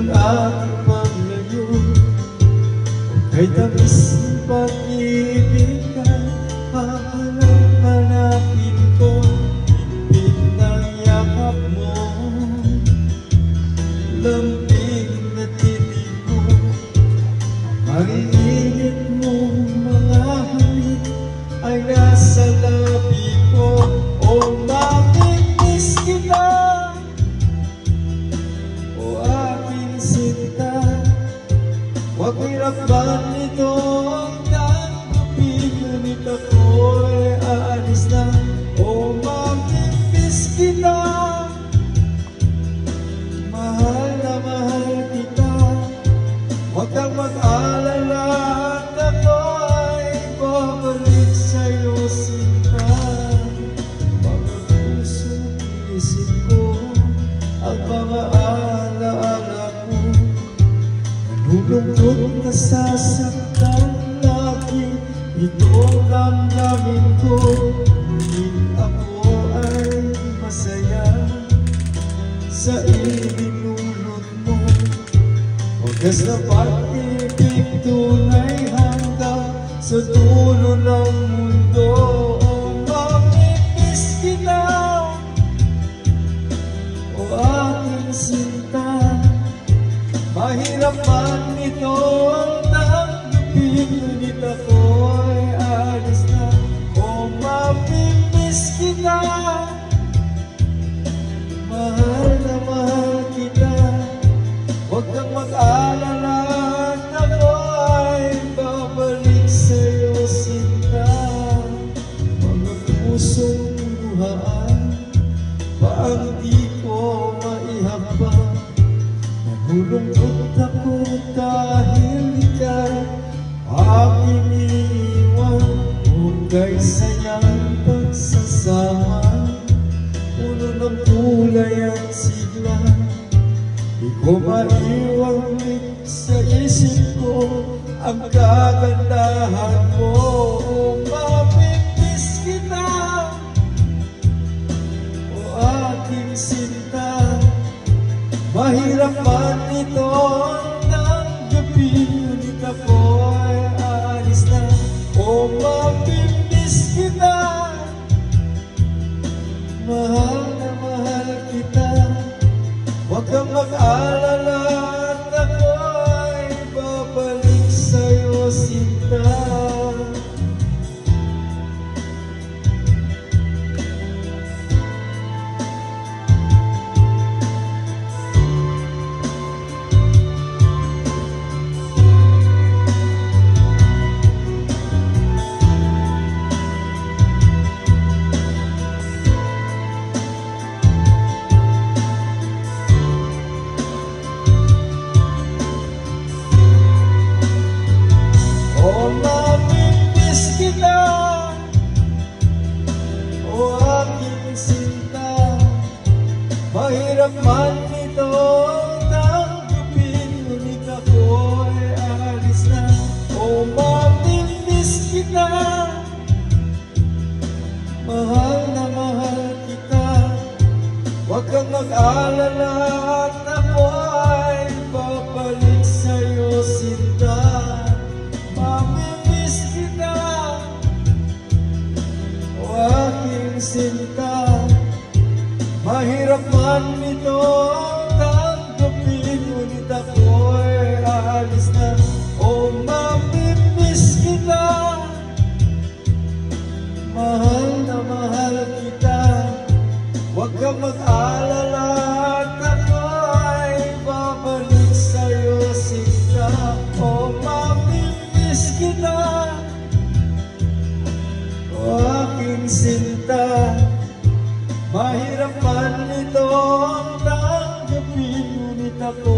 ng aking paglayo. Kay tamis ng pag-ibig kay hahanap-hanapin ko, higpit ng yakap mo, lambing na titig mo, mariinit mo mga halik ay nasa labi ko. O mamimiss kita, o aking sinta, huwag hirapan nito ang tanggapin, ngunit ako'y aalis na. O mamimiss kita, mahal na mahal kita, huwag kang mag-alala at ako ay babalik sa'yo sinta. Mga pusong isip ko at mga alaala ko, nalulungkot nasasaktan lagi itong damdamin ko. Ngunit ako ay masaya sa ininulot mo, wagas na pag-ibig tunay hanggang sa dulo ng mundo. O mamimiss kita, o aking sinta, mahirap man ito ang tanggapin, ngunit ako'y aalis na. O mamimiss kita, mahal na mahal kita, huwag kang mag-alala at ako ay babalik sa'yo sinta. Mga pusong luhaan pa ang di ko maihambang, nalulungkot ako dahil ika'y aking iniwan. Hukay sayang pagsasama, puno ng kulay ang sigla, di ko maiwangit sa isip ko ang kagandahan mo. O mamimiss kita, o aking sinta, mahirap man ito ang tanggapin, ngunit ako'y aalis na. O mamimiss kita, mahal na mahal kita, huwag kang mag-alala at ako ay babalik sa'yo sinta. O mamimiss kita, o aking sinta, mahirap man ito tanggapin, ngunit ako'y aalis na. O mamimiss kita, mahal na mahal kita, huwag kang mag-alala at ako ay babalik sa'yo sinta. Mamimiss kita, o aking sinta, mahirap man ito tanggapin, ngunit ako'y aalis na. O mamimiss kita, mahal na mahal kita, huwag kang mag-alala at ako ay babalik sa'yo sinta. O mamimiss kita, o aking sinta, mahirap man ito ang tanggapin, ngunit ako